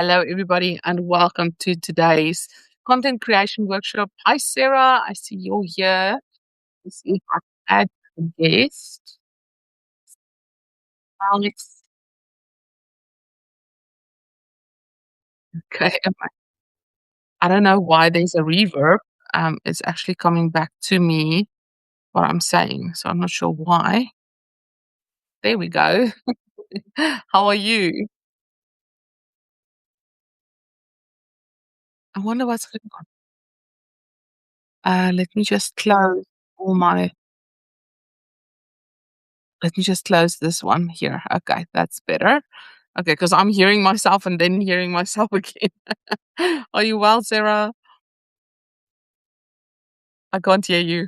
Hello, everybody, and welcome to today's content creation workshop. Hi, Sarah. I see you're here. Let's see if I can add a guest. Alex. Okay. I don't know why there's a reverb. It's actually coming back to me what I'm saying, so I'm not sure why. There we go. How are you? I wonder what's going on. Let me just close all my. Let me just close this one here. Okay, that's better. Okay, because I'm hearing myself and then hearing myself again. Are you well, Sarah? I can't hear you.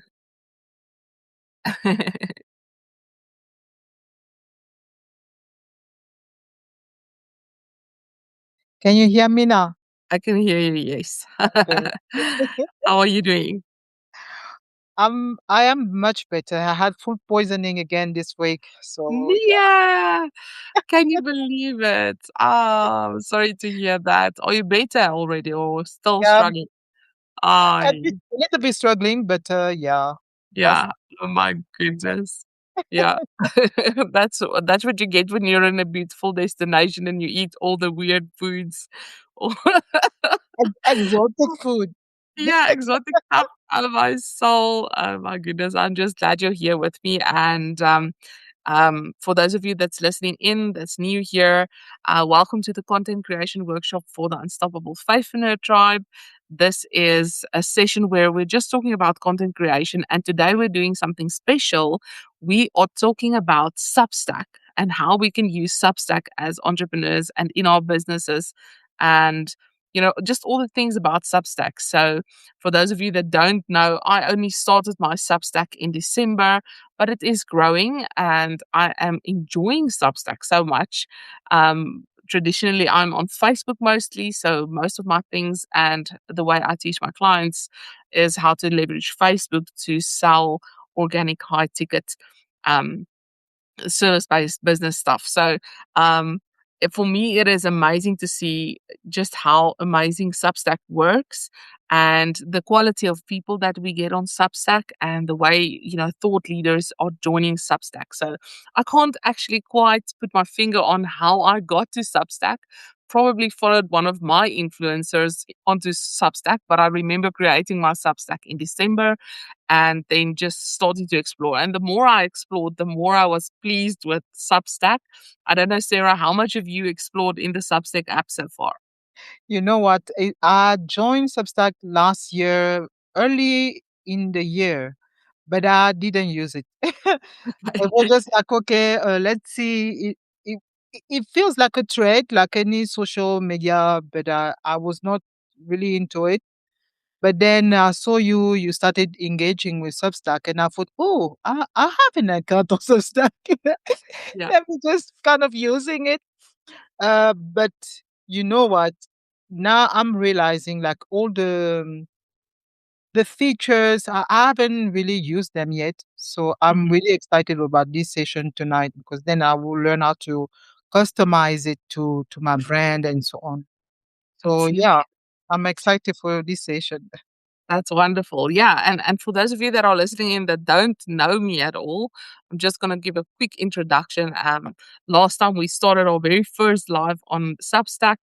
Can you hear me now? I can hear you, yes. Okay. How are you doing? I am much better. I had food poisoning again this week, so yeah. Yeah. Can you believe it? Ah, I'm sorry to hear that. Are you better already or still Yeah, struggling? I a little bit struggling, but yeah, that's Yeah. Oh my goodness. Yeah. That's what you get when you're in a beautiful destination and you eat all the weird foods. exotic food. Yeah, exotic stuff out of my soul. Oh my goodness. I'm just glad you're here with me. And for those of you that's listening in, that's new here, welcome to the content creation workshop for the Unstoppable Faithpreneur Tribe. This is a session where we're just talking about content creation, and today we're doing something special. We are talking about Substack and how we can use Substack as entrepreneurs and in our businesses, and just all the things about Substack. So, for those of you that don't know, I only started my Substack in December, but it is growing and I am enjoying Substack so much. Traditionally, I'm on Facebook mostly. So, most of my things and the way I teach my clients is how to leverage Facebook to sell organic high ticket um, service-based business stuff. So, for me, it is amazing to see just how amazing Substack works and the quality of people that we get on Substack and the way, thought leaders are joining Substack. So I can't actually quite put my finger on how I got to Substack. Probably followed one of my influencers onto Substack, but I remember creating my Substack in December and then just starting to explore. And the more I explored, the more I was pleased with Substack. I don't know, Sarah, how much have you explored in the Substack app so far? You know what? I joined Substack last year, early in the year, but I didn't use it. It was just like, okay, let's see. It feels like a trade, like any social media, but I was not really into it. But then I saw you started engaging with Substack, and I thought, oh, I have an account on Substack. Yeah. Let me just kind of using it. But you know what? Now I'm realizing like all the features, I haven't really used them yet. So I'm Mhm. really excited about this session tonight because then I will learn how to customize it to my brand and so on. So Absolutely. yeah, I'm excited for this session. That's wonderful. Yeah, and for those of you that are listening in that don't know me at all, I'm just gonna give a quick introduction. Last time we started our very first live on Substack,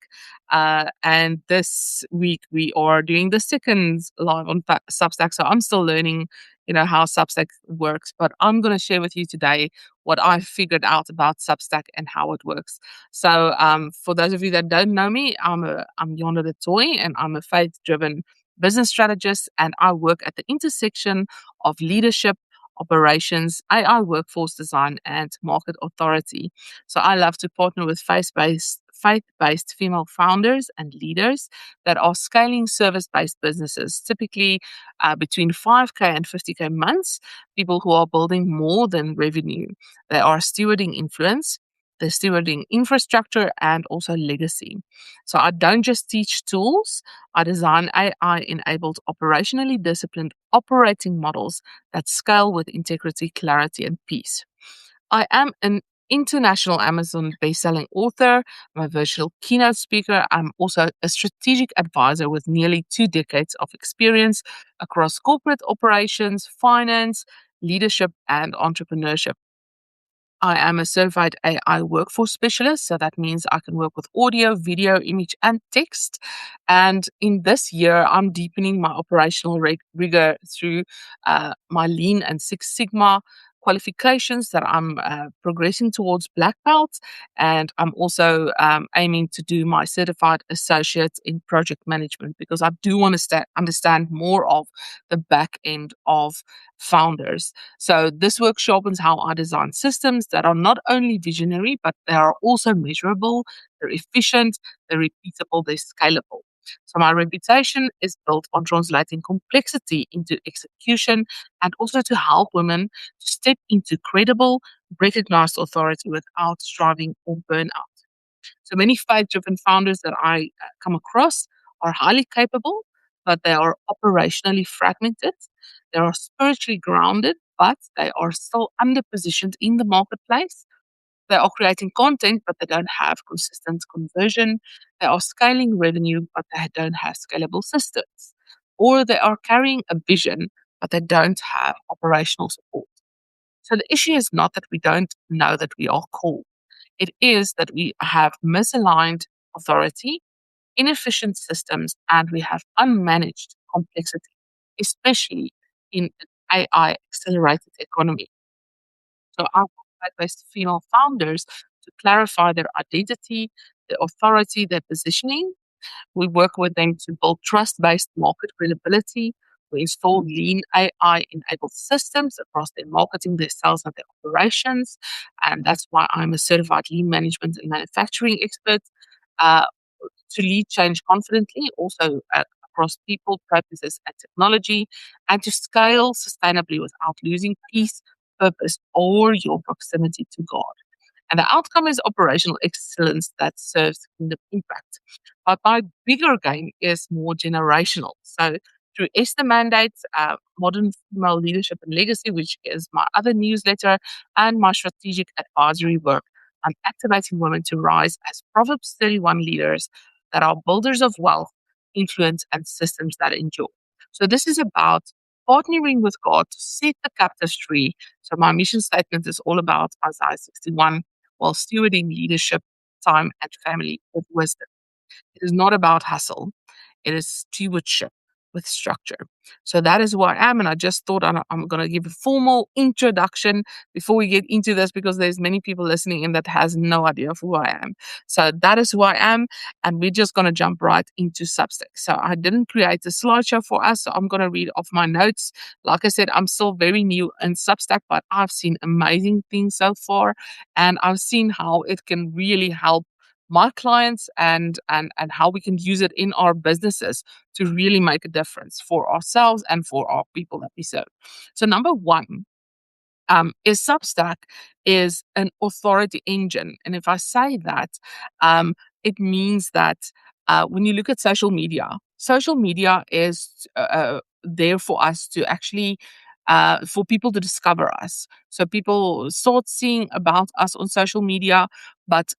and this week we are doing the second live on Substack. So I'm still learning, how Substack works, but I'm gonna share with you today what I figured out about Substack and how it works. So, for those of you that don't know me, I'm Jana du Toit, and I'm a faith-driven business strategist, and I work at the intersection of leadership, operations, AI workforce design, and market authority. So I love to partner with faith-based female founders and leaders that are scaling service-based businesses, typically between 5K and 50K months, people who are building more than revenue. They are stewarding influence, they're stewarding infrastructure, and also legacy. So I don't just teach tools, I design AI enabled operationally disciplined operating models that scale with integrity, clarity, and peace. I am an international Amazon best-selling author. I'm a virtual keynote speaker. I'm also a strategic advisor with nearly 2 decades of experience across corporate operations, finance, leadership, and entrepreneurship. I am a certified AI workforce specialist. So that means I can work with audio, video, image, and text. And in this year, I'm deepening my operational rigor through my Lean and Six Sigma qualifications that I'm progressing towards black belt. And I'm also aiming to do my certified associate in project management because I do want to understand more of the back end of founders. So this work sharpens how I design systems that are not only visionary, but they are also measurable, they're efficient, they're repeatable, they're scalable. So my reputation is built on translating complexity into execution and also to help women to step into credible, recognized authority without striving or burnout. So many faith-driven founders that I come across are highly capable, but they are operationally fragmented. They are spiritually grounded, but they are still underpositioned in the marketplace. They are creating content, but they don't have consistent conversion. They are scaling revenue, but they don't have scalable systems. Or they are carrying a vision, but they don't have operational support. So the issue is not that we don't know that we are called. It is that we have misaligned authority, inefficient systems, and we have unmanaged complexity, especially in an AI accelerated economy. So I work with female founders to clarify their identity, their authority, their positioning. We work with them to build trust based market credibility. We install lean AI enabled systems across their marketing, their sales, and their operations. And that's why I'm a certified lean management and manufacturing expert uh, to lead change confidently, also across people, processes, and technology, and to scale sustainably without losing peace, purpose, or your proximity to God. And the outcome is operational excellence that serves kingdom impact. But my bigger game is more generational. So through Esther Mandates, Modern Female Leadership and Legacy, which is my other newsletter, and my strategic advisory work, I'm activating women to rise as Proverbs 31 leaders that are builders of wealth, influence, and systems that endure. So this is about partnering with God to set the captives free. So my mission statement is all about Isaiah 61 while stewarding leadership, time, and family with wisdom. It is not about hustle. It is stewardship with structure. So that is who I am. And I just thought I'm going to give a formal introduction before we get into this because there's many people listening in that has no idea of who I am. So that is who I am. And we're just going to jump right into Substack. So I didn't create a slideshow for us. So I'm going to read off my notes. Like I said, I'm still very new in Substack, but I've seen amazing things so far. And I've seen how it can really help my clients and how we can use it in our businesses to really make a difference for ourselves and for our people that we serve. So number one is Substack is an authority engine. And if I say that, it means that when you look at social media is there for us to actually, for people to discover us. So people start seeing about us on social media, but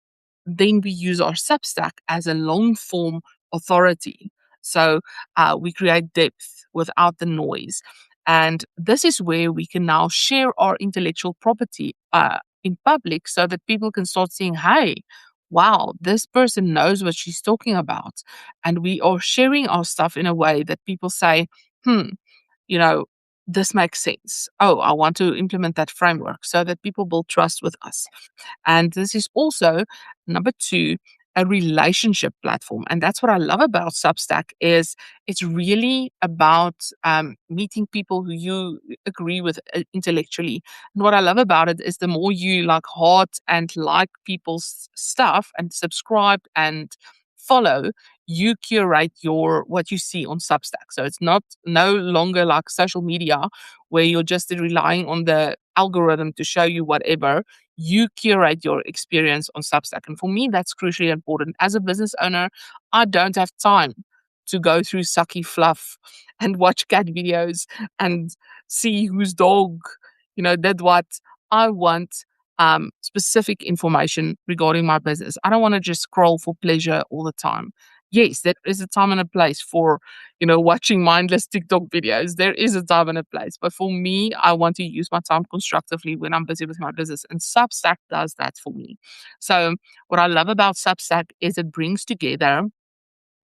then we use our Substack as a long form authority. So we create depth without the noise. And this is where we can now share our intellectual property in public so that people can start saying, hey, wow, this person knows what she's talking about. And we are sharing our stuff in a way that people say, hmm, you know, this makes sense. Oh, I want to implement that framework so that people build trust with us. And this is also number two, a relationship platform. And that's what I love about Substack is it's really about meeting people who you agree with intellectually. And what I love about it is the more you like heart and like people's stuff and subscribe and follow, you curate your what you see on Substack. So it's not no longer like social media where you're just relying on the algorithm to show you whatever. You curate your experience on Substack. And for me, that's crucially important. As a business owner, I don't have time to go through sucky fluff and watch cat videos and see whose dog, did what. I want specific information regarding my business. I don't want to just scroll for pleasure all the time. Yes, there is a time and a place for, watching mindless TikTok videos. There is a time and a place. But for me, I want to use my time constructively when I'm busy with my business. And Substack does that for me. So what I love about Substack is it brings together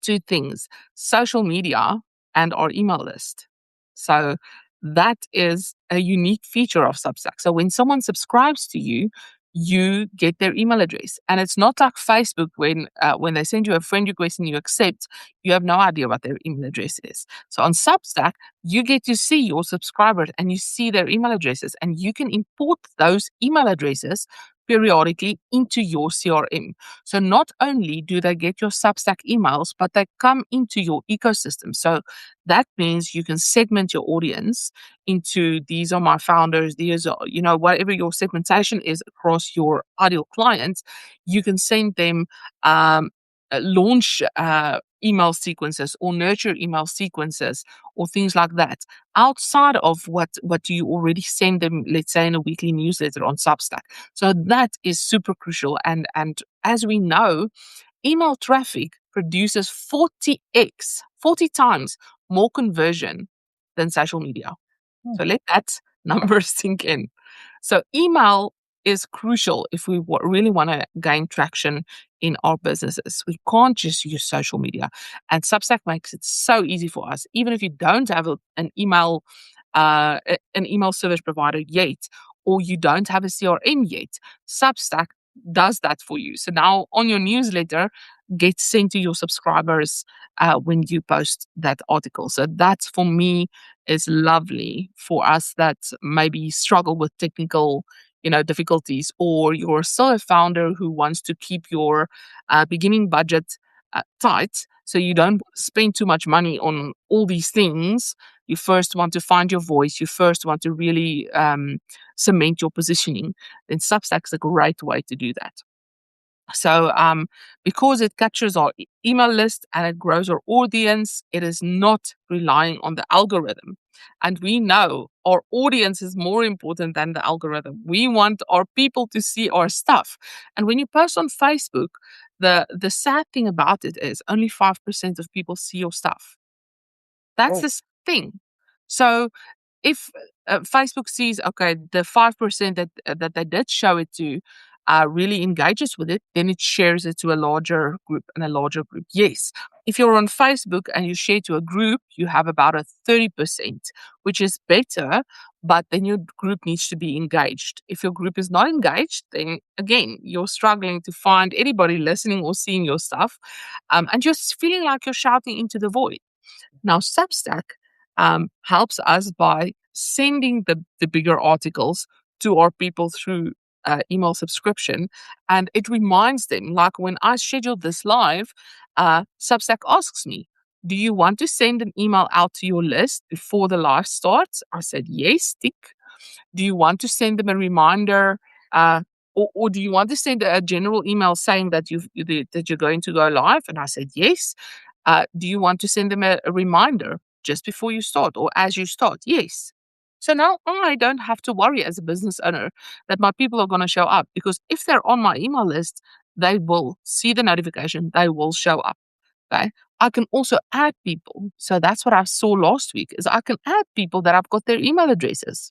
two things: social media and our email list. So that is a unique feature of Substack. So when someone subscribes to you, you get their email address, and it's not like Facebook when they send you a friend request and you accept, you have no idea what their email address is. So on Substack, you get to see your subscribers and you see their email addresses, and you can import those email addresses periodically into your CRM. So not only do they get your Substack emails, but they come into your ecosystem. So that means you can segment your audience into, these are my founders, these are, whatever your segmentation is across your ideal clients, you can send them launch email sequences or nurture email sequences or things like that outside of what you already send them, let's say in a weekly newsletter on Substack. So that is super crucial. And as we know, email traffic produces 40 times more conversion than social media. Hmm. So let that number sink in. So email is crucial if we really want to gain traction in our businesses. We can't just use social media. And Substack makes it so easy for us. Even if you don't have an email service provider yet, or you don't have a CRM yet, Substack does that for you. So now on your newsletter, gets sent to your subscribers when you post that article. So that's, for me, is lovely for us that maybe struggle with technical difficulties, or you're still a founder who wants to keep your beginning budget tight, so you don't spend too much money on all these things. You first want to find your voice, you first want to really cement your positioning, then Substack's a great way to do that. So, because it captures our email list and it grows our audience, it is not relying on the algorithm. And we know our audience is more important than the algorithm. We want our people to see our stuff. And when you post on Facebook, the sad thing about it is only 5% of people see your stuff. That's Oh, the thing. So if Facebook sees, okay, the 5% that they did show it to really engages with it, then it shares it to a larger group and a larger group. Yes, if you're on Facebook and you share to a group, you have about a 30%, which is better, but then your group needs to be engaged. If your group is not engaged, then again, you're struggling to find anybody listening or seeing your stuff, and just feeling like you're shouting into the void. Now, Substack helps us by sending the bigger articles to our people through email subscription. And it reminds them, like when I schedule this live, Substack asks me, do you want to send an email out to your list before the live starts? I said, yes, tick. Do you want to send them a reminder? Uh, or do you want to send a general email saying that that you're going to go live? And I said, yes. Do you want to send them a reminder just before you start or as you start? Yes. So now I don't have to worry as a business owner that my people are going to show up, because if they're on my email list, they will see the notification, they will show up. Okay. I can also add people. So that's what I saw last week, is I can add people that I've got their email addresses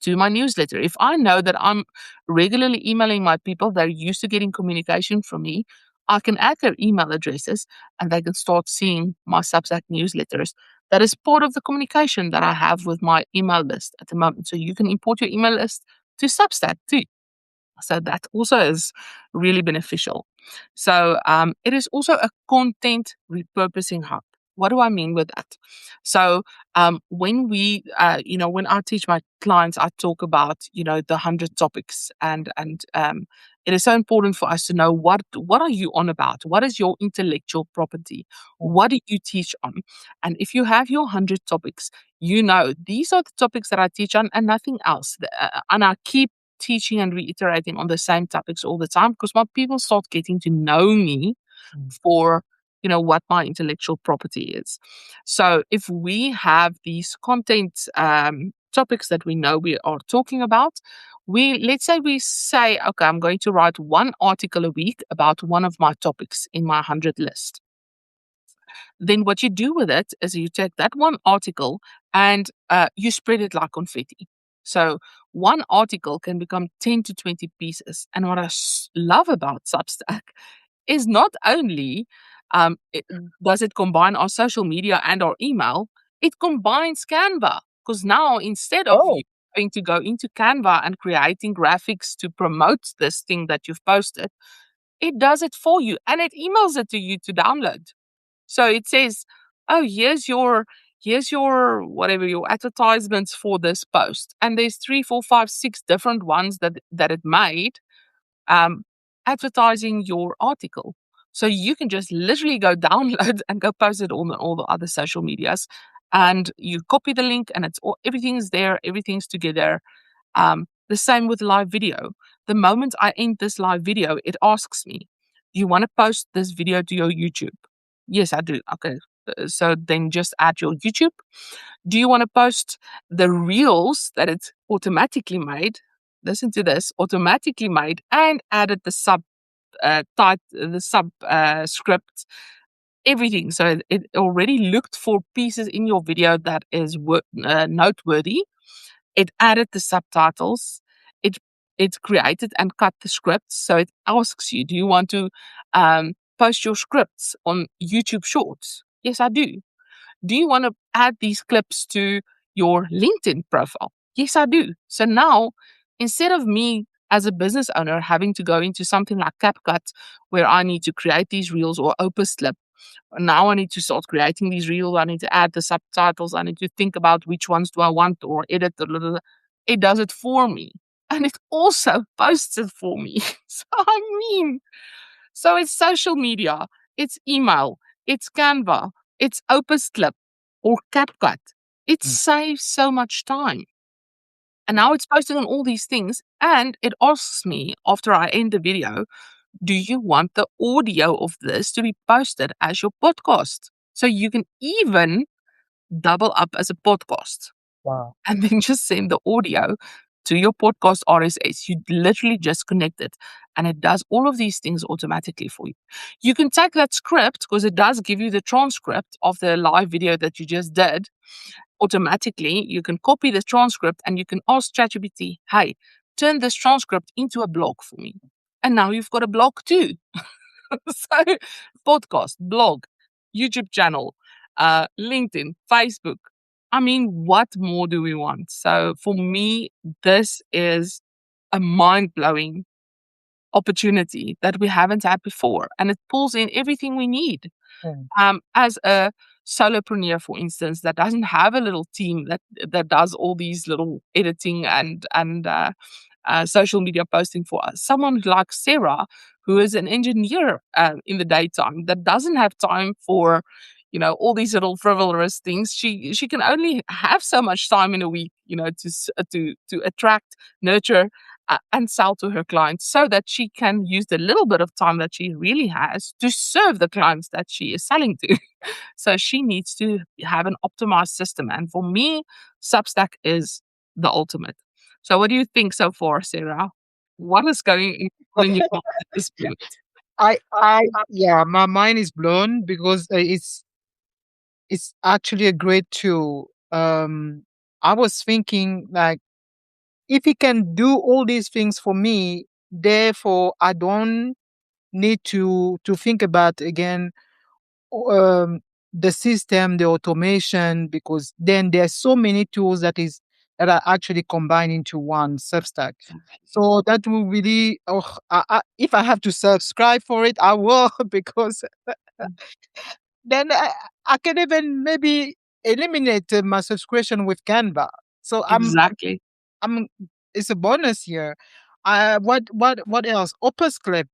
to my newsletter. If I know that I'm regularly emailing my people, they're used to getting communication from me, I can add their email addresses and they can start seeing my Substack newsletters. That is part of the communication that I have with my email list at the moment. So you can import your email list to Substack too. So that also is really beneficial. So it is also a content repurposing hub. What do I mean with that? So when I teach my clients, I talk about the 100 topics, and it is so important for us to know what are you on about? What is your intellectual property? What do you teach on? And if you have your 100 topics, these are the topics that I teach on and nothing else. And I keep teaching and reiterating on the same topics all the time, because my people start getting to know me for what my intellectual property is. So if we have these content topics that we know we are talking about, Let's say we say, okay, I'm going to write one article a week about one of my topics in my 100 list. Then what you do with it is you take that one article and you spread it like confetti. So one article can become 10 to 20 pieces. And what I love about Substack is not only does it combine our social media and our email, it combines Canva. Because now instead of you Oh, having to go into Canva and creating graphics to promote this thing that you've posted, it does it for you and it emails it to you to download. So it says, "Oh, here's your whatever your advertisements for this post." And there's three, four, five, six different ones that it made um, advertising your article. So you can just literally go download and go post it on all the other social medias, and you copy the link, and everything's there, everything's together. The same with live video. The moment I end this live video, it asks me, "Do you want to post this video to your YouTube?" Yes, I do. Okay. So then just add your YouTube. Do you want to post the reels that it's automatically made? Listen to this, automatically made and added the sub script, everything. So it already looked for pieces in your video that is noteworthy. It added the subtitles. It it created and cut the scripts. So it asks you, do you want to post your scripts on YouTube Shorts? Yes, I do. Do you want to add these clips to your LinkedIn profile? Yes, I do. So now, instead of me as a business owner having to go into something like CapCut, where I need to create these reels, or Opus Clip, now I need to start creating these reels. I need to add the subtitles. I need to think about which ones do I want or edit. Blah, blah, blah. It does it for me. And it also posts it for me. So, I mean, so it's social media, it's email, it's Canva, it's Opus Clip or CapCut. It mm, saves so much time. And now it's posting on all these things. And it asks me after I end the video, do you want the audio of this to be posted as your podcast? So you can even double up as a podcast wow. and then just send the audio to your podcast RSS. You literally just connect it and it does all of these things automatically for you. You can take that script because it does give you the transcript of the live video that you just did automatically. You can copy the transcript and you can ask ChatGPT, hey, turn this transcript into a blog for me. And now you've got a blog too. So, podcast, blog, YouTube channel, LinkedIn, Facebook. I mean, what more do we want? So, for me, this is a mind blowing opportunity that we haven't had before. And it pulls in everything we need. Mm, As a solopreneur, for instance, that doesn't have a little team that does all these little editing and social media posting for us. Someone like Sarah, who is an engineer in the daytime, that doesn't have time for all these little frivolous things. She can only have so much time in a week, to attract, nurture, and sell to her clients so that she can use the little bit of time that she really has to serve the clients that she is selling to. So she needs to have an optimized system. And for me, Substack is the ultimate. So what do you think so far, Sarah? What is going on in your mind at this point? yeah, my mind is blown because it's actually a great tool. I was thinking like if he can do all these things for me, therefore I don't need to think about again the system, the automation, because then there's so many tools that are actually combined into one Substack. So that will really, oh, if I have to subscribe for it, I will because then I can even maybe eliminate my subscription with Canva. So Exactly. I'm it's a bonus here. What else? Opus Clip.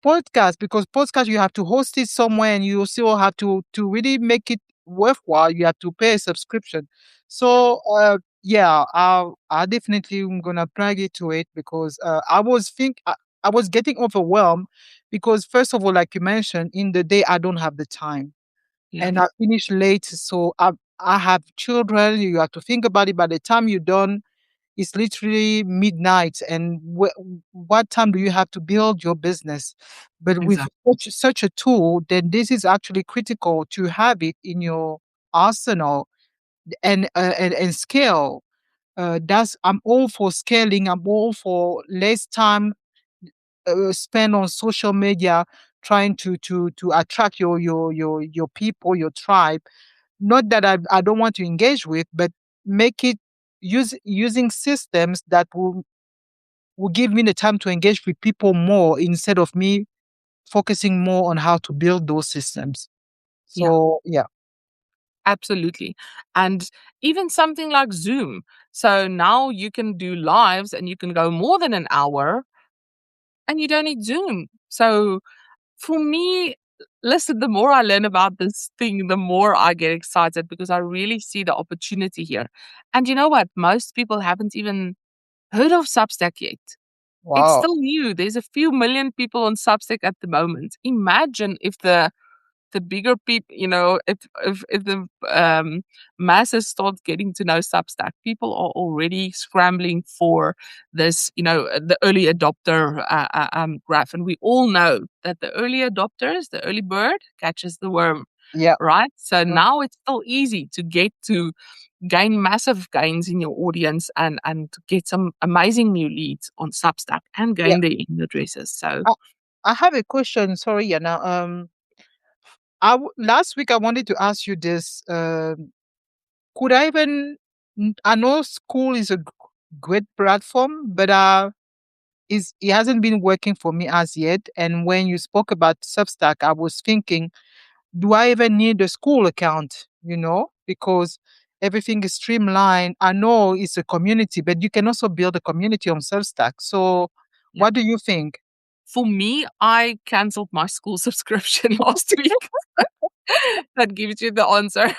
Podcast, because podcast you have to host it somewhere and you still have to really make it worthwhile. You have to pay a subscription. So yeah, I definitely am gonna plug it to it because I was getting overwhelmed because first of all, like you mentioned, in the day I don't have the time Yeah. and I finish late. So I have children. You have to think about it. By the time you're done, it's literally midnight, and what time do you have to build your business? But with Exactly. such a tool, then this is actually critical to have it in your arsenal and scale. That's I'm all for scaling. I'm all for less time spent on social media trying to attract your people, your tribe. Not that I don't want to engage with, but make it using systems that will give me the time to engage with people more instead of me focusing more on how to build those systems. Yeah, So yeah. absolutely. And even something like Zoom. So now you can do lives and you can go more than an hour and you don't need Zoom. So for me, listen, the more I learn about this thing, the more I get excited because I really see the opportunity here. And you know what? Most people haven't even heard of Substack yet. It's Wow. still new. There's a few million people on Substack at the moment. Imagine if the bigger people, if the masses start getting to know Substack, people are already scrambling for this, the early adopter graph, and we all know that the early adopters, the early bird catches the worm, Yeah. right? So Mm, now it's still easy to get to gain massive gains in your audience and to get some amazing new leads on Substack and yeah. gain their email addresses. So I, I have a question. Sorry, Yana. Last week I wanted to ask you this. Could I even? I know school is a great platform, but is it hasn't been working for me as yet. And when you spoke about Substack, I was thinking, do I even need a school account? Because everything is streamlined. I know it's a community, but you can also build a community on Substack. So, yeah. what do you think? For me, I canceled my school subscription last week. That gives you the answer.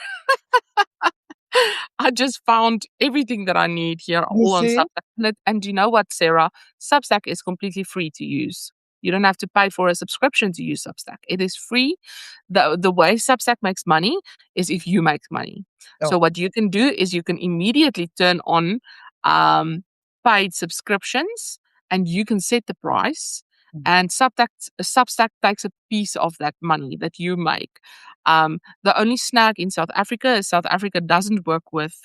I just found everything that I need here You all on see? Substack. And you know what, Sarah? Substack is completely free to use. You don't have to pay for a subscription to use Substack. It is free. The way Substack makes money is if you make money. So Oh, what you can do is you can immediately turn on um, paid subscriptions and you can set the price. mm, And Substack takes a piece of that money that you make. The only snag in South Africa is South Africa doesn't work with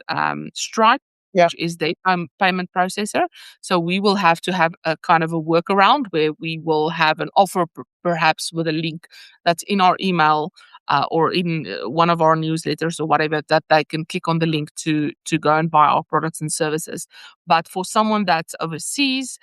Stripe, yeah, which is their payment processor. So we will have to have a kind of a workaround where we will have an offer, perhaps with a link that's in our email or in one of our newsletters or whatever, that they can click on the link to go and buy our products and services. But for someone that's overseas,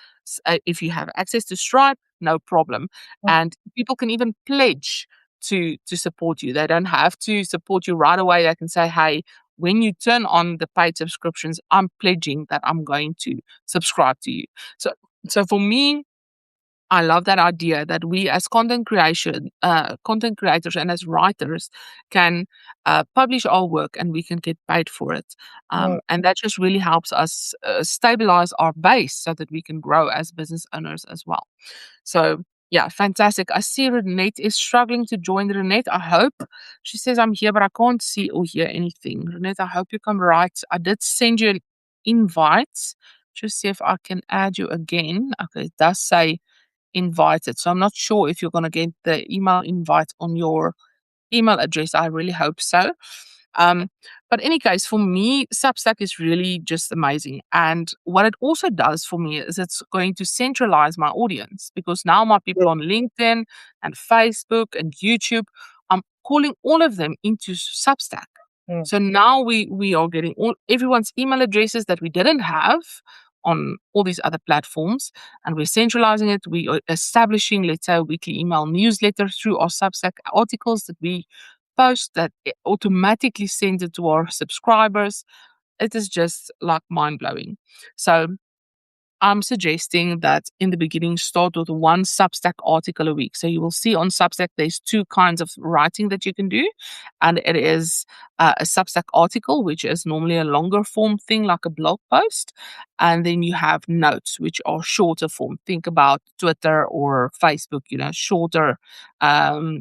if you have access to Stripe, no problem. mm, And people can even pledge to support you. They don't have to support you right away. They can say, "Hey, when you turn on the paid subscriptions, I'm pledging that I'm going to subscribe to you." So, so for me, I love that idea that we as content creators and as writers can publish our work and we can get paid for it. mm, And that just really helps us stabilize our base so that we can grow as business owners as well. So yeah, fantastic. I see Renette is struggling to join. Renette, I hope she says I'm here, but I can't see or hear anything. Renette, I hope you come right. I did send you an invite. Just see if I can add you again. Okay, it does say invited. So I'm not sure if you're going to get the email invite on your email address. I really hope so. Um, but in any case, for me, Substack is really just amazing. And what it also does for me is it's going to centralize my audience because now my yeah, people on LinkedIn and Facebook and YouTube, I'm calling all of them into Substack. mm, So now we are getting everyone's email addresses that we didn't have on all these other platforms, and we're centralizing it. We are establishing, let's say, a weekly email newsletter through our Substack articles that we post that it automatically sends it to our subscribers. It is just like mind blowing. So I'm suggesting that in the beginning, start with one Substack article a week. So you will see on Substack, there's two kinds of writing that you can do. And it is a Substack article, which is normally a longer form thing like a blog post. And then you have notes, which are shorter form. Think about Twitter or Facebook, shorter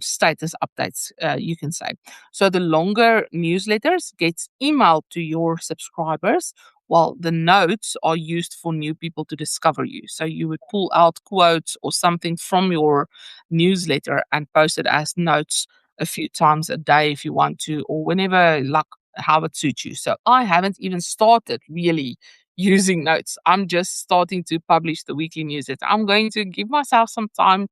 status updates, you can say. So the longer newsletters gets emailed to your subscribers Well, the notes are used for new people to discover you. So you would pull out quotes or something from your newsletter and post it as notes a few times a day if you want to, or whenever, like, how it suits you. So I haven't even started really using notes. I'm just starting to publish the weekly newsletter. I'm going to give myself some time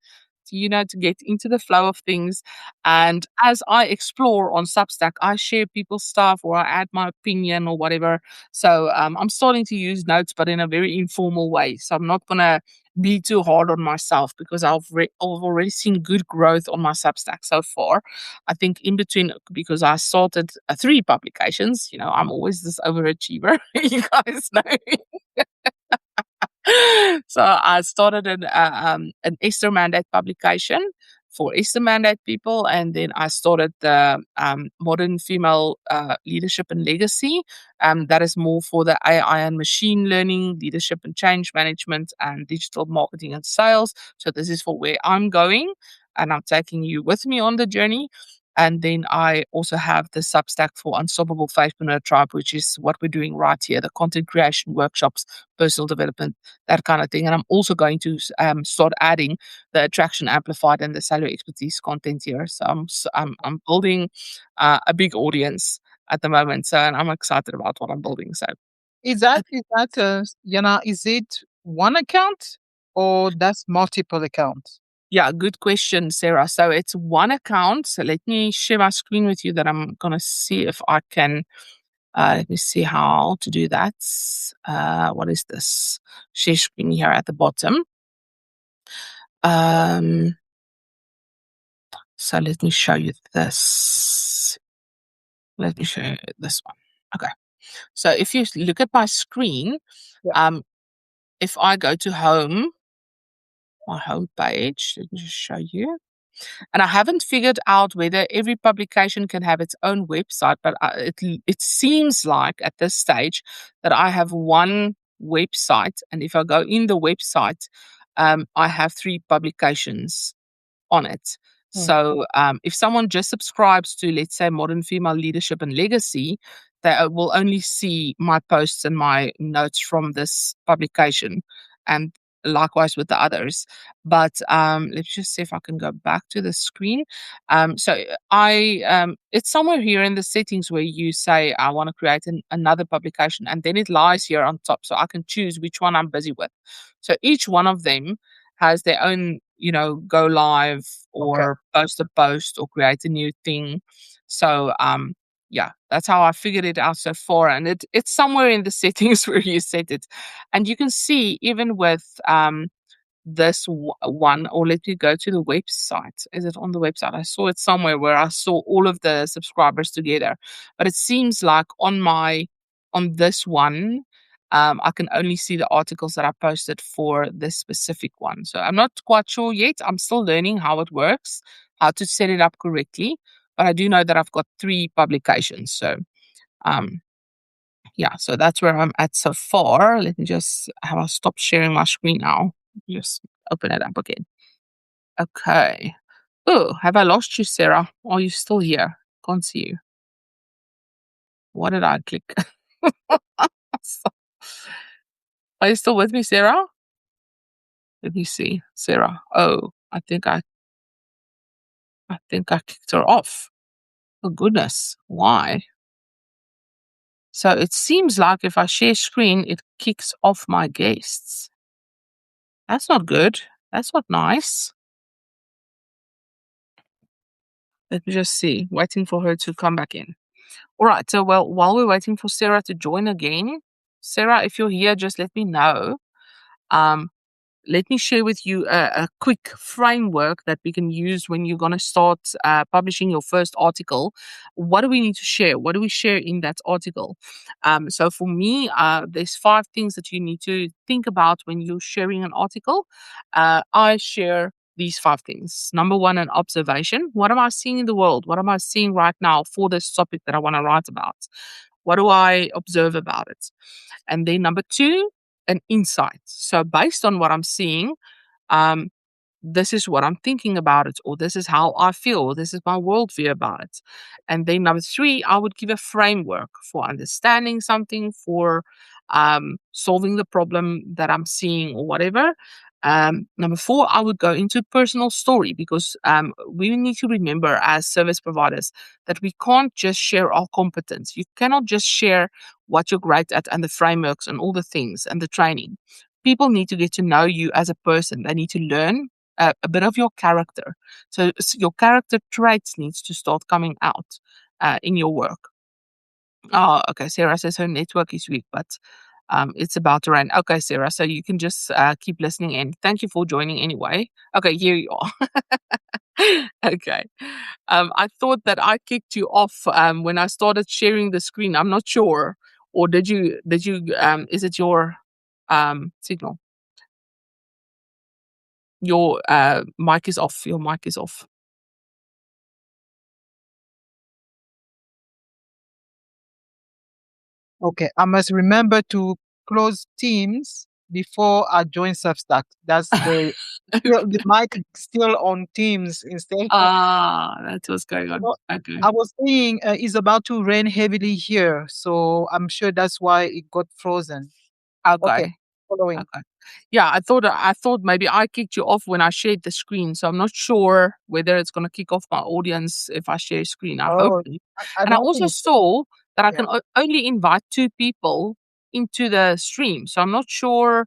to, to get into the flow of things. And as I explore on Substack, I share people's stuff or I add my opinion or whatever. So I'm starting to use notes, but in a very informal way. So I'm not going to be too hard on myself because I've already seen good growth on my Substack so far. I think in between, because I started 3 publications, I'm always this overachiever. You guys know. So I started an Easter Mandate publication for Easter Mandate people, and then I started the Modern Female Leadership and Legacy. That is more for the AI and machine learning, leadership and change management, and digital marketing and sales. So this is for where I'm going, and I'm taking you with me on the journey. And then I also have the Substack for Unstoppable Faithpreneur Tribe, which is what we're doing right here, the content creation workshops, personal development, that kind of thing. And I'm also going to start adding the attraction amplified and the salary expertise content here. So I'm building a big audience at the moment. So, and I'm excited about what I'm building. So Yana, is it one account or that's multiple accounts? yeah, good question, Sarah. So it's one account. So let me share my screen with you that I'm gonna see if I can. Let me see how to do that. What is this? Share screen here at the bottom. Um, so let me show you this. Let me show you this one. Okay. So if you look at my screen, Yeah. um, if I go to home, my home page, let me just show you. And I haven't figured out whether every publication can have its own website, but it seems like at this stage that I have one website, and if I go in the website, I have 3 publications on it. Mm. So if someone just subscribes to, let's say, Modern Female Leadership and Legacy, they will only see my posts and my notes from this publication, and likewise with the others. But let's just see if I can go back to the screen. So it's somewhere here in the settings where you say I want to create another publication, and then it lies here on top, so I can choose which one I'm busy with. So each one of them has their own, go live Okay. or post a post or create a new thing. So yeah, that's how I figured it out so far. And it's somewhere in the settings where you set it. And you can see even with this one, or let me go to the website. Is it on the website? I saw it somewhere where I saw all of the subscribers together. But it seems like on this one, I can only see the articles that I posted for this specific one. So I'm not quite sure yet. I'm still learning how it works, how to set it up correctly. But I do know that I've got 3 publications. So um yeah, so that's where I'm at so far. Let me just have I stop sharing my screen now. Just open it up again. Okay. Oh, have I lost you, Sarah? Are you still here? Can't see you. What did I click? So- Are you still with me, Sarah? Let me see, Sarah. Oh, I think I kicked her off. Oh goodness, why? So it seems like if I share screen, it kicks off my guests. That's not good. That's not nice. Let me just see. Waiting for her to come back in. All right. So, well, while we're waiting for Sarah to join again, Sarah, if you're here, just let me know. Um, let me share with you a quick framework that we can use when you're going to start publishing your first article. What do we need to share? What do we share in that article? So for me, there's 5 things that you need to think about when you're sharing an article. I share these 5 things. Number 1, an observation. What am I seeing in the world? What am I seeing right now for this topic that I want to write about? What do I observe about it? And then number 2, an insight. So based on what I'm seeing, um, this is what I'm thinking about it, or this is how I feel, or this is my worldview about it. And then number 3, I would give a framework for understanding something, for solving the problem that I'm seeing or whatever. Number four, I would go into personal story because we need to remember as service providers that we can't just share our competence. You cannot just share what you're great at and the frameworks and all the things and the training. People need to get to know you as a person. They need to learn a bit of your character. So your character traits needs to start coming out in your work. Oh, okay. Sarah says her network is weak, but it's about to rain. Okay, Sarah. So you can just keep listening in. Thank you for joining anyway. Okay, here you are. Okay. I thought that I kicked you off when I started sharing the screen. I'm not sure. Or is it your signal? Your mic is off. Your mic is off. Okay, I must remember to close Teams before I join Substack. That's the mic is still on Teams instead. That's what's going on. So Okay. I was saying it's about to rain heavily here, so I'm sure that's why it got frozen. Okay, Okay. following. Okay. Yeah, I thought maybe I kicked you off when I shared the screen, so I'm not sure whether it's gonna kick off my audience if I share screen. I hope Oh, not. I And I don't also think. saw that I Yeah. can only invite two people into the stream, so I'm not sure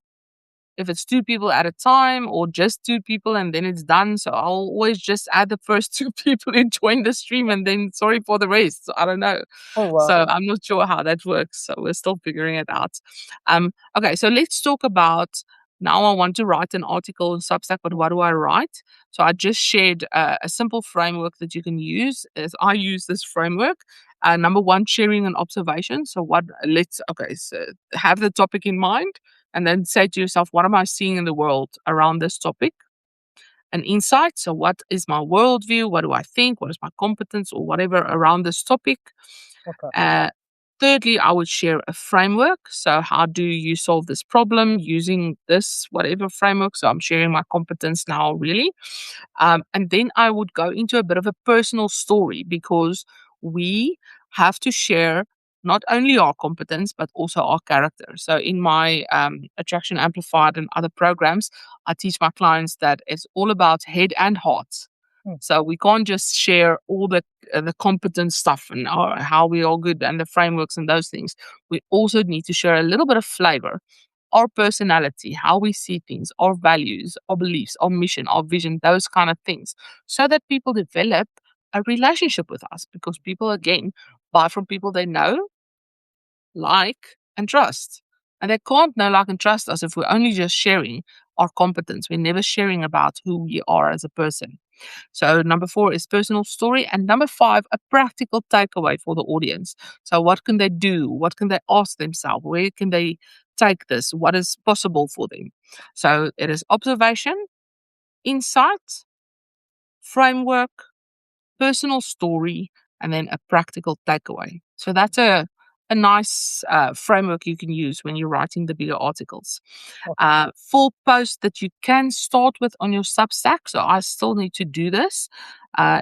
if it's two people at a time or just two people and then it's done. So I'll always just add the first two people and join the stream and then sorry for the rest. So I don't know. Oh So well. I'm not sure how that works. So we're still figuring it out. Okay, so let's talk about now. I want to write an article in Substack, but what do I write? So I just shared a simple framework that you can use. As I use this framework. Number one, sharing an observation. So so have the topic in mind and then say to yourself, what am I seeing in the world around this topic? An insight. So, what is my worldview? What do I think? What is my competence or whatever around this topic? Okay. Uh, Thirdly, I would share a framework. So, how do you solve this problem using this, whatever framework? So, I'm sharing my competence now, really. And then I would go into a bit of a personal story because we have to share not only our competence, but also our character. So, in my Attraction Amplified and other programs, I teach my clients that it's all about head and heart. Hmm. So we can't just share all the competent stuff and how we all good and the frameworks and those things. We also need to share a little bit of flavor, our personality, how we see things, our values, our beliefs, our mission, our vision, those kind of things, so that people develop a relationship with us because people, again, buy from people they know, like, and trust. And they can't know, like, and trust us if we're only just sharing our competence. We're never sharing about who we are as a person. So number four is personal story. And number five, a practical takeaway for the audience. So what can they do? What can they ask themselves? Where can they take this? What is possible for them? So it is observation, insight, framework, personal story, and then a practical takeaway. So that's a nice framework you can use when you're writing the bigger articles. Okay. Full post that you can start with on your Substack. So I still need to do this.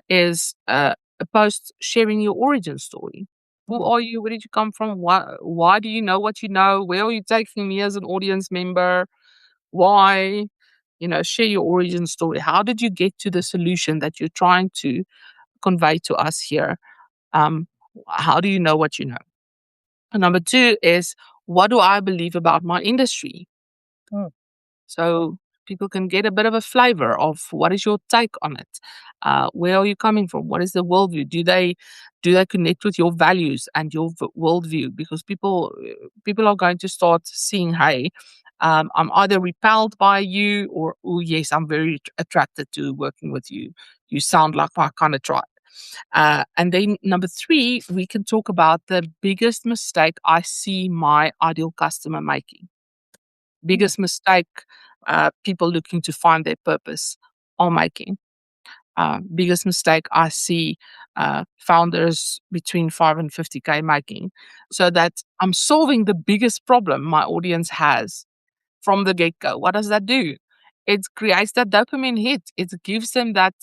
Is a post sharing your origin story. Who Hmm. are you? Where did you come from? Why do you know what you know? Where are you taking me as an audience member? Why? Share your origin story. How did you get to the solution that you're trying to convey to us here? Um, how do you know what you know? And number two is, what do I believe about my industry? Hmm. So people can get a bit of a flavor of what is your take on it. Where are you coming from? What is the worldview? Do they connect with your values and your worldview? Because people are going to start seeing, hey, I'm either repelled by you or, oh yes, I'm very attracted to working with you. You sound like my kind of tribe. And then number three, we can talk about the biggest mistake I see my ideal customer making. Hmm. Biggest mistake people looking to find their purpose are making. Biggest mistake I see founders between 5 and 50K making. So that I'm solving the biggest problem my audience has from the get go. What does that do? It creates that dopamine hit. It gives them that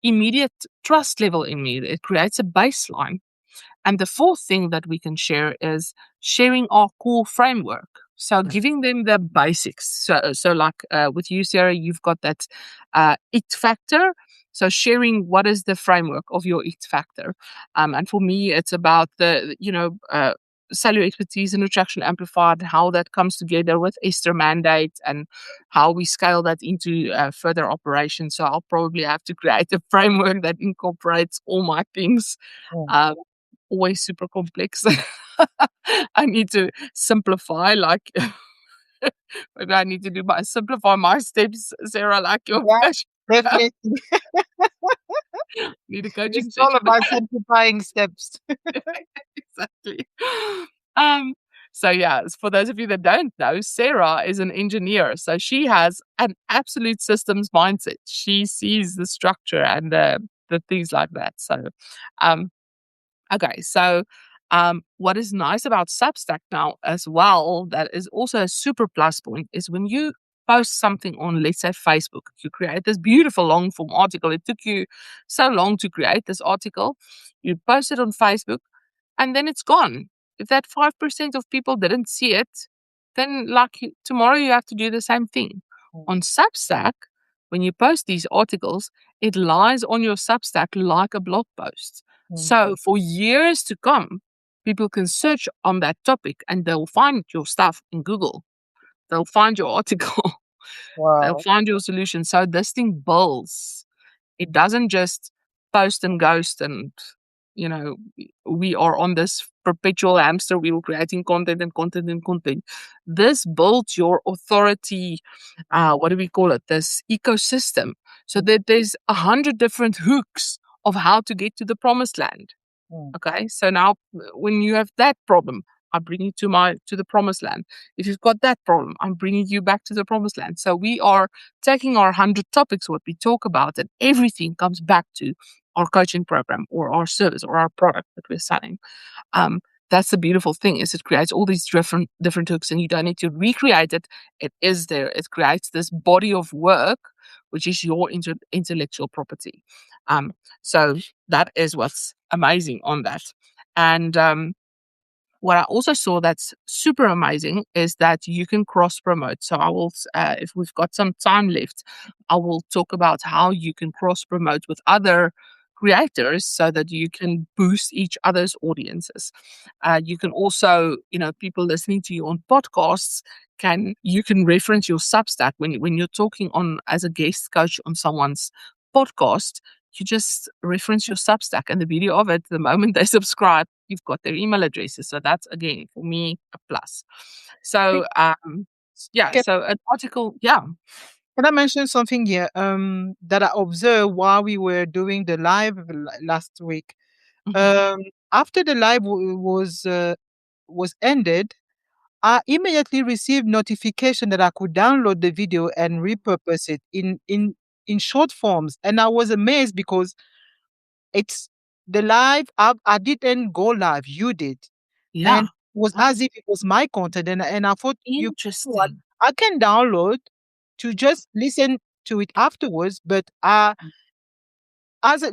immediate trust level in me. It creates a baseline. And the fourth thing that we can share is sharing our core framework. So giving them the basics. So like with you, Sarah, you've got that it factor. So sharing what is the framework of your it factor. And for me, it's about cellular expertise and attraction amplified, how that comes together with Esther mandate and how we scale that into further operations. So I'll probably have to create a framework that incorporates all my things. mm. Um, Always super complex. I need to simplify, like, maybe I need to simplify my steps, Sarah, like your Yeah, coach. definitely. Need a It's coaching all session. about simplifying steps. Exactly. Um, so yeah, for those of you that don't know, Sarah is an engineer. So she has an absolute systems mindset. She sees the structure and the things like that. So um okay, so what is nice about Substack now as well, that is also a super plus point, is when you post something on, let's say, Facebook, you create this beautiful long form article. It took you so long to create this article. You post it on Facebook and then it's gone. If that 5% of people didn't see it, then tomorrow you have to do the same thing. Mm, On Substack, when you post these articles, it lies on your Substack like a blog post. mm, So for years to come, people can search on that topic and they'll find your stuff in Google. They'll find your article. They'll wow. find your solution. So this thing builds. It doesn't just post and ghost and, you know, we are on this perpetual hamster wheel creating content and content and content. This builds your authority, what do we call it? This ecosystem. So that there's 100 different hooks of how to get to the promised land. Mm, Okay. So now when you have that problem, I bring you to the promised land. If you've got that problem, I'm bringing you back to the promised land. So we are taking our 100 topics, what we talk about, and everything comes back to our coaching program or our service or our product that we're selling. Um, that's the beautiful thing is it creates all these different hooks and you don't need to recreate it. It is there. It creates this body of work, which is your intellectual property. Um, so that is what's amazing on that. And what I also saw that's super amazing is that you can cross promote. So I will, if we've got some time left, I will talk about how you can cross promote with other creators so that you can boost each other's audiences. You can also, people listening to you on podcasts you can reference your Substack when you're talking on as a guest coach on someone's podcast. You just reference your Substack and the beauty of it, the moment they subscribe, you've got their email addresses. So that's again for me a plus. Hey, So yeah, Can, so an article, yeah. can I mention something here? That I observed while we were doing the live last week. Mhm. Um, After the live was ended, I immediately received notification that I could download the video and repurpose it in short forms, and I was amazed because it's the live. I didn't go live. You did, and Yeah. it was Oh, as if it was my content. And I thought, you know what? interesting. I can download to just listen to it afterwards, but as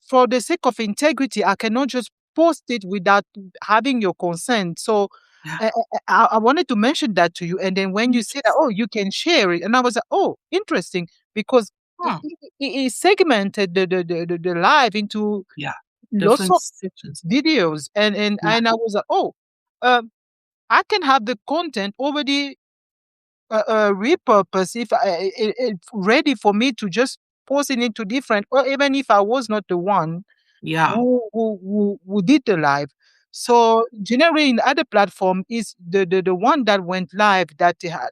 for the sake of integrity, I cannot just post it without having your consent. So Yeah. I wanted to mention that to you. And then when you said that, Interesting. oh, you can share it, and I was like, oh, interesting, because Huh. it segmented the live into Yeah. lots Different of sections. videos, Yeah. and I was like, oh, um, I can have the content already repurposed if ready for me to just post it into different, or even if I was not the one Yeah. who did the live. So generally in other platform is the one that went live that had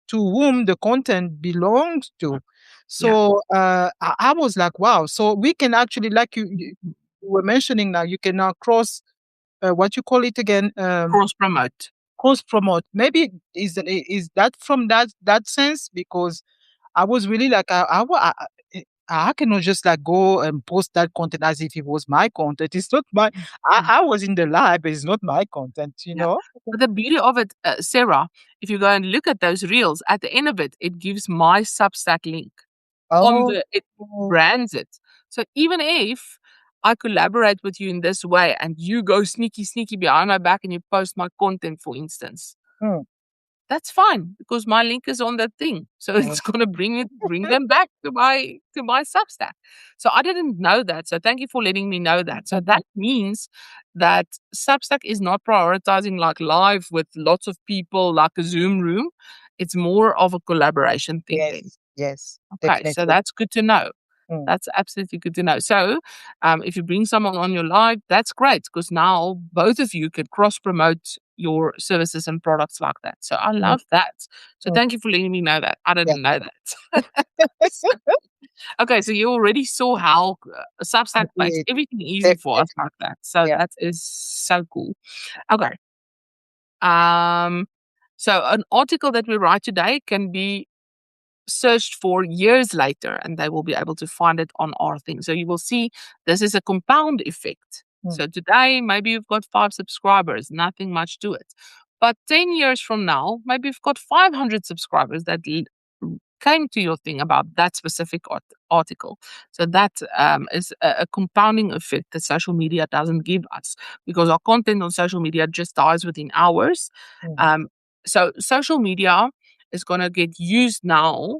to whom the content belongs to. Yeah. So I was like, wow. So we can actually, like you were mentioning now, you can now cross what you call it again, Cross promote. cross promote. Maybe is that from that sense? Because I was really like, I cannot just like go and post that content as if it was my content. It's not my. I was in the live, but it's not my content. You Yeah. know. But the beauty of it, Sarah, if you go and look at those reels, at the end of it, it gives my Substack link Oh. it brands it. So even if I collaborate with you in this way and you go sneaky behind my back and you post my content, for instance, Mm. that's fine because my link is on that thing. So Mm. it's gonna bring them back to my Substack. So I didn't know that. So thank you for letting me know that. So that means that Substack is not prioritizing like live with lots of people like a Zoom room. It's more of a collaboration thing then. Yes, yes, Okay, so definitely. that's good to know. Mm. That's absolutely good to know. So, if you bring someone on your live, that's great because now both of you can cross promote your services and products like that. So, I Mm. love that. So, Mm. thank you for letting me know that. I Yeah. didn't know that. Okay, so you already saw how Substack makes Complete. everything easy for us Definitely. like that. So, Yeah. that is so cool. Okay. Um, so, an article that we write today can be searched for years later and they will be able to find it on our thing. So you will see this is a compound effect. Mm. So today, maybe you've got 5 subscribers, nothing much to it. But 10 years from now, maybe you've got 500 subscribers that came to your thing about that specific article. So that is a compounding effect that social media doesn't give us because our content on social media just dies within hours. Mm. Um, so social media is going to get used now,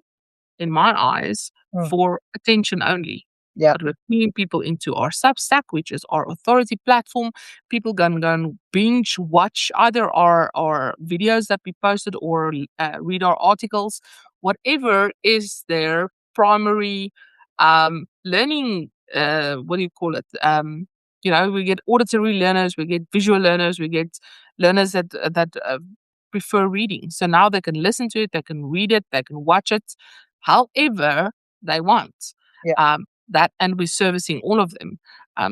in my eyes, Mm. for attention only. Yeah. But we're bringing people into our Substack, which is our authority platform. People can go and binge watch either our videos that we posted or read our articles, whatever is their primary learning. What do you call it? We get auditory learners, we get visual learners, we get learners that prefer reading. So now they can listen to it, they can read it, they can watch it however they want. Yeah. That and we're servicing all of them.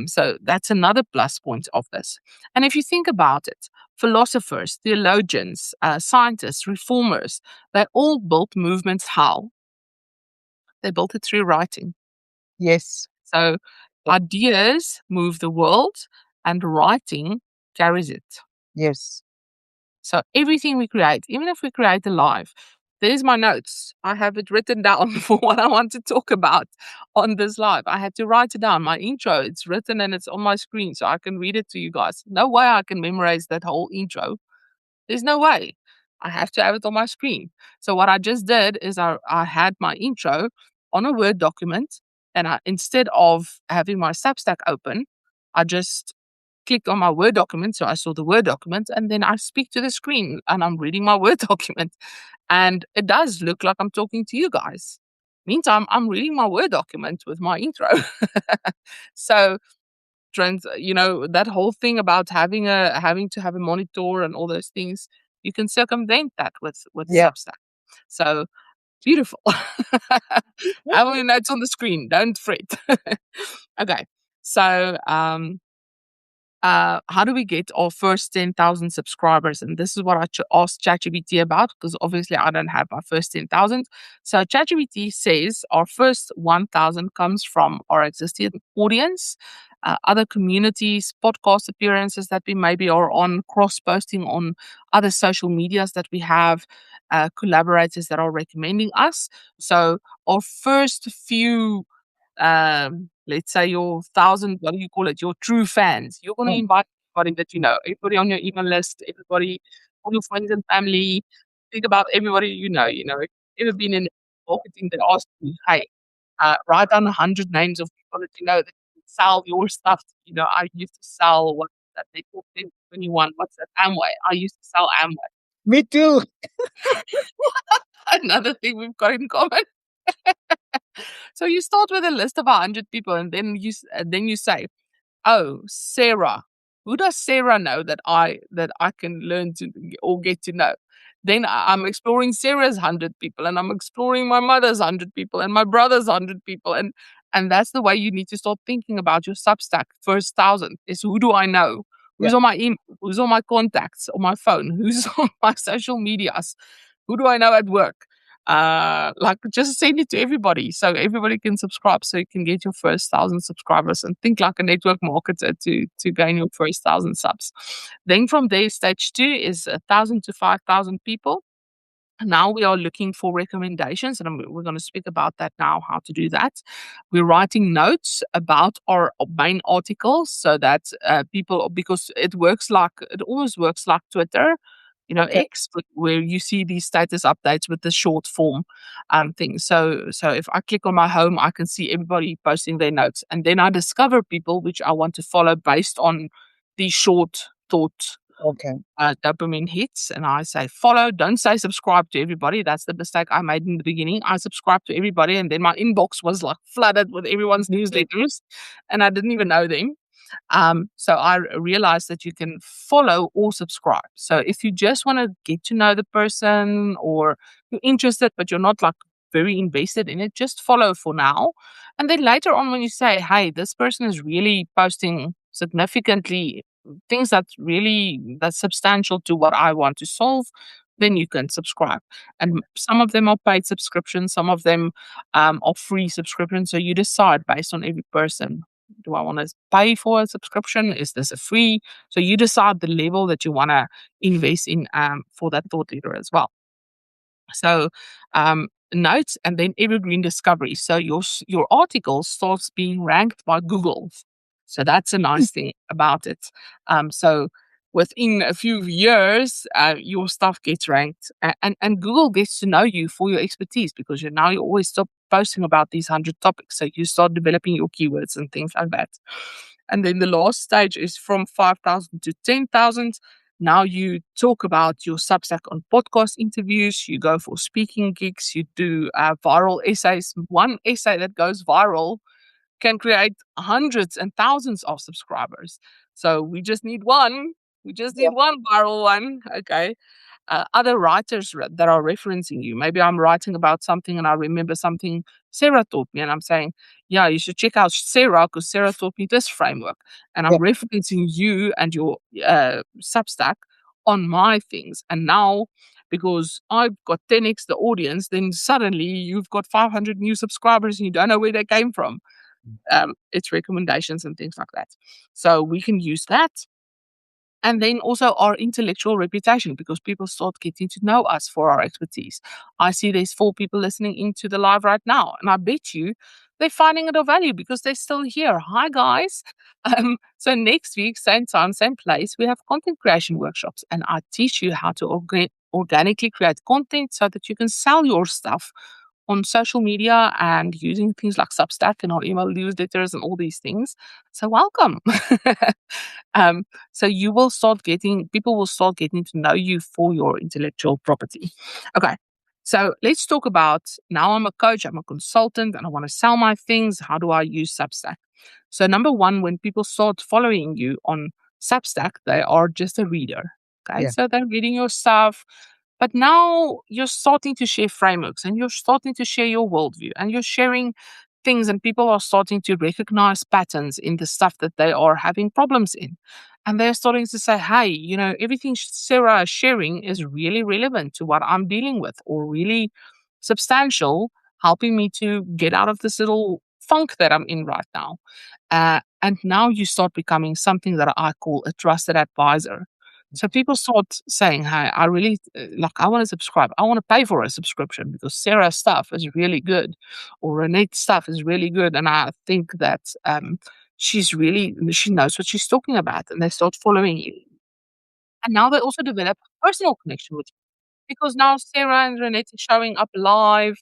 So that's another plus point of this. And if you think about it, philosophers, theologians, scientists, reformers, they all built movements how? They built it through writing. Yes. So Yeah. ideas move the world and writing carries it. Yes. So everything we create, even if we create a live, there's my notes. I have it written down for what I want to talk about on this live. I had to write it down. My intro, it's written and it's on my screen so I can read it to you guys. No way I can memorize that whole intro. There's no way. I have to have it on my screen. So what I just did is I had my intro on a Word document and instead of having my Substack open, I just clicked on my Word document. So I saw the Word document and then I speak to the screen and I'm reading my Word document. And it does look like I'm talking to you guys. Meantime, I'm reading my Word document with my intro. So that whole thing about having to have a monitor and all those things, you can circumvent that with Yeah. Substack. So beautiful. Have all your notes on the screen. Don't fret. Okay. So how do we get our first 10,000 subscribers? And this is what I asked ChatGPT about because obviously I don't have my first 10,000. So ChatGPT says our first 1,000 comes from our existing audience, other communities, podcast appearances that we maybe are on, cross posting on other social medias that we have, collaborators that are recommending us. So our first few let's say your 1,000, what do you call it? Your true fans. You're going to Mm. invite everybody that you know, everybody on your email list, everybody, all your friends and family. Think about everybody if you've ever been in marketing, they ask you, hey, write down 100 names of people that you know that can sell your stuff. I used to sell what that they call 1021. What's that? Amway. I used to sell Amway. Me too. Another thing we've got in common. So you start with a list of 100 people, and then you say, "Oh, Sarah. Who does Sarah know that I can learn to or get to know?" Then I'm exploring Sarah's 100 people, and I'm exploring my mother's 100 people, and my brother's 100 people, and that's the way you need to start thinking about your Substack. First 1,000 is who do I know? Yeah. Who's on my email? Who's on my contacts on my phone? Who's on my social medias? Who do I know at work? Like just send it to everybody so everybody can subscribe so you can get your first 1,000 subscribers and think like a network marketer to gain your first 1,000 subs. Then from there, stage 2 is 1,000 to 5,000 people. Now we are looking for recommendations, and we're going to speak about that now, how to do that. We're writing notes about our main articles so that people, because it almost works like Twitter, Okay. X, where you see these status updates with the short form thing. So if I click on my home, I can see everybody posting their notes, and then I discover people which I want to follow based on these short thought Okay. dopamine hits, and I say follow, don't say subscribe to everybody. That's the mistake I made in the beginning. I subscribed to everybody, and then my inbox was like flooded with everyone's newsletters, and I didn't even know them. So I realized that you can follow or subscribe. So if you just want to get to know the person, or you're interested but you're not like very invested in it, just follow for now. And then later on, when you say, hey, this person is really posting significantly things that's substantial to what I want to solve, then you can subscribe. And some of them are paid subscriptions, some of them are free subscriptions. So you decide based on every person. Do I want to pay for a subscription? Is this a free? So you decide the level that you want to invest in for that thought leader as well. So notes and then evergreen discovery. So your article starts being ranked by Google. So that's a nice thing about it. So within a few years, your stuff gets ranked, and Google gets to know you for your expertise, because you always stop posting about these 100 topics. So you start developing your keywords and things like that. And then the last stage is from 5,000 to 10,000. Now you talk about your Substack on podcast interviews, you go for speaking gigs, you do viral essays. One essay that goes viral can create hundreds and thousands of subscribers. So we just need one. We just Yeah. need one viral one. Okay. Other writers that are referencing you. Maybe I'm writing about something and I remember something Sarah taught me, and I'm saying, yeah, you should check out Sarah because Sarah taught me this framework. And I'm Yeah. referencing you and your Substack on my things. And now, because I've got 10x the audience, then suddenly you've got 500 new subscribers and you don't know where they came from. It's recommendations and things like that. So we can use that. And then also our intellectual reputation, because people start getting to know us for our expertise. I see there's 4 people listening into the live right now, and I bet you they're finding it of value because they're still here. Hi, guys. So next week, same time, same place, we have content creation workshops, and I teach you how to organically create content so that you can sell your stuff on social media and using things like Substack and our email newsletters and all these things. So welcome. um, so people will start getting to know you for your intellectual property. Okay. So let's talk about, now I'm a coach, I'm a consultant, and I want to sell my things. How do I use Substack? So number one, when people start following you on Substack, they are just a reader. Okay. Yeah. So they're reading your stuff. But now you're starting to share frameworks and you're starting to share your worldview and you're sharing things, and people are starting to recognize patterns in the stuff that they are having problems in. And they're starting to say, hey, everything Sarah is sharing is really relevant to what I'm dealing with, or really substantial, helping me to get out of this little funk that I'm in right now. And now you start becoming something that I call a trusted advisor. So people start saying, hey, I really I want to subscribe. I want to pay for a subscription because Sarah's stuff is really good, or Renee's stuff is really good. And I think that she knows what she's talking about. And they start following you. And now they also develop a personal connection with you, because now Sarah and Renette are showing up live,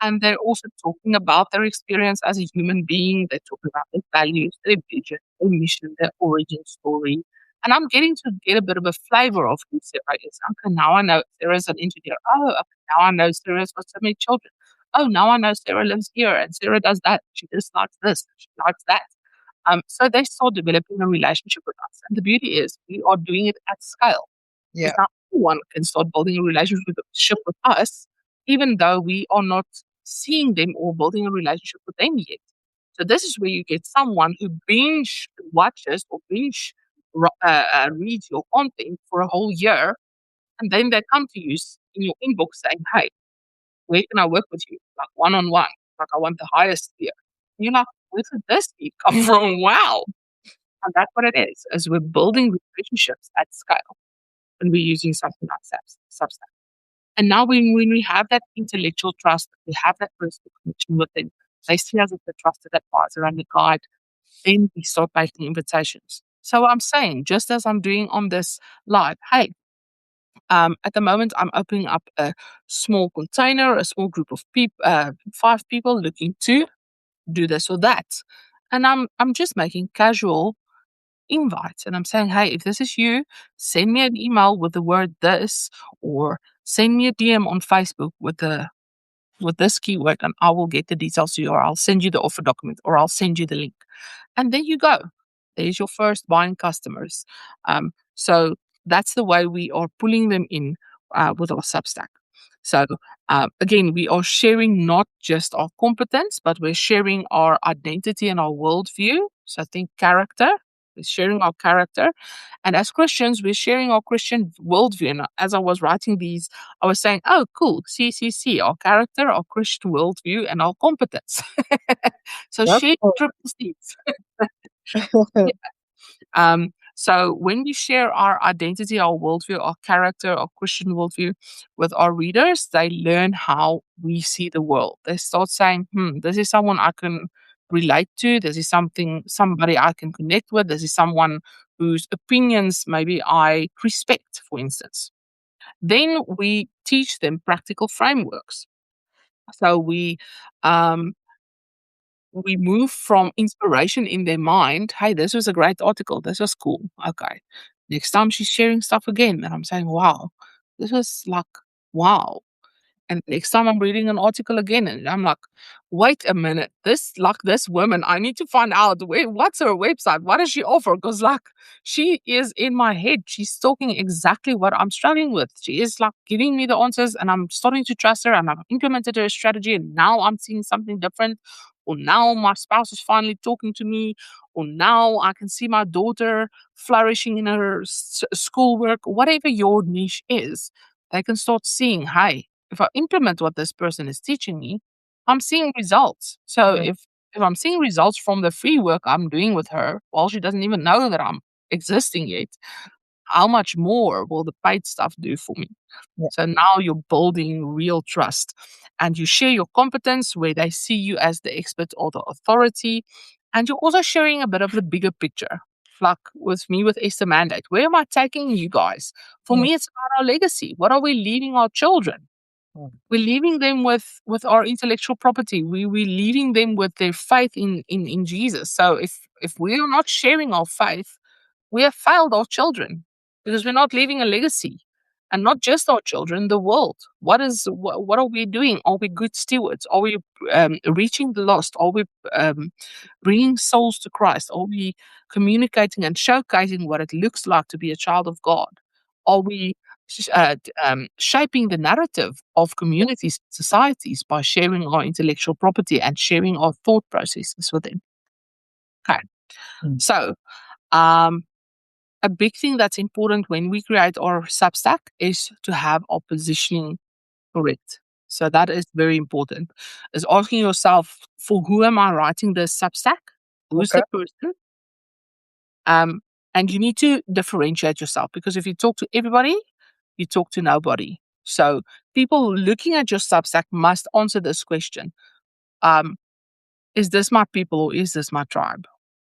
and they're also talking about their experience as a human being. They're talking about their values, their vision, their mission, their origin story. And I'm getting to get a bit of a flavor of who Sarah is. Okay, now I know Sarah's an engineer. Oh, okay, now I know Sarah's got so many children. Oh, now I know Sarah lives here and Sarah does that. She just likes this, she likes that. So they start developing a relationship with us. And the beauty is we are doing it at scale. Yeah. Because now anyone can start building a relationship with us, even though we are not seeing them or building a relationship with them yet. So this is where you get someone who binge watches or binge reads your content for a whole year, and then they come to you in your inbox saying, "Hey, where can I work with you? Like one on one. Like I want the highest tier." And you're like, "Where did this lead come from? Wow!" And that's what it is. As we're building relationships at scale, and we're using something like Substack. And now when we have that intellectual trust, we have that personal connection with them, they see us as the trusted advisor and the guide, then we start making invitations. So I'm saying, just as I'm doing on this live, hey, at the moment I'm opening up a small container, a small group of people, 5 people looking to do this or that. And I'm just making casual invites and I'm saying, hey, if this is you, send me an email with the word this, or send me a DM on Facebook with this keyword, and I will get the details to you, or I'll send you the offer document, or I'll send you the link. And there you go. There's your first buying customers. So that's the way we are pulling them in with our Substack. So again, we are sharing not just our competence, but we're sharing our identity and our worldview. So I think character. We're sharing our character. And as Christians, we're sharing our Christian worldview. And as I was writing these, I was saying, oh, cool, CCC, our character, our Christian worldview, and our competence. So That's share cool. triple C's. So when we share our identity, our worldview, our character, our Christian worldview with our readers, they learn how we see the world. They start saying, this is someone I can relate to. This is somebody I can connect with. This is someone whose opinions maybe I respect, for instance. Then we teach them practical frameworks. So um, we move from inspiration in their mind. Hey, this was a great article. This was cool. Okay. Next time she's sharing stuff again, and I'm saying, wow, this was like, wow. And next time I'm reading an article again, and I'm like, wait a minute, this woman, I need to find out what's her website? What does she offer? Because like she is in my head. She's talking exactly what I'm struggling with. She is like giving me the answers, and I'm starting to trust her, and I've implemented her strategy, and now I'm seeing something different. Or now my spouse is finally talking to me, or now I can see my daughter flourishing in her schoolwork, whatever your niche is, they can start seeing, hey, if I implement what this person is teaching me, I'm seeing results. So Yeah, if I'm seeing results from the free work I'm doing with her, while she doesn't even know that I'm existing yet, how much more will the paid stuff do for me? yeah, So now you're building real trust, and you share your competence where they see you as the expert or the authority. And you're also sharing a bit of the bigger picture. Like with me with Esther Mandate, where am I taking you guys? For mm, me, it's about our legacy. What are we leaving our children? mm, We're leaving them with our intellectual property. We're leaving them with their faith in Jesus. So if we are not sharing our faith, we have failed our children because we're not leaving a legacy, and not just our children, the world. What are we doing? Are we good stewards? Are we reaching the lost? Are we bringing souls to Christ? Are we communicating and showcasing what it looks like to be a child of God? Are we shaping the narrative of communities, societies by sharing our intellectual property and sharing our thought processes with them? Okay, mm. so um, a big thing that's important when we create our Substack is to have our positioning correct. So that is very important. Is asking yourself, for who am I writing this Substack? Who's Okay. the person? Um, and you need to differentiate yourself, because if you talk to everybody, you talk to nobody. So people looking at your Substack must answer this question: um, Is this my people or is this my tribe?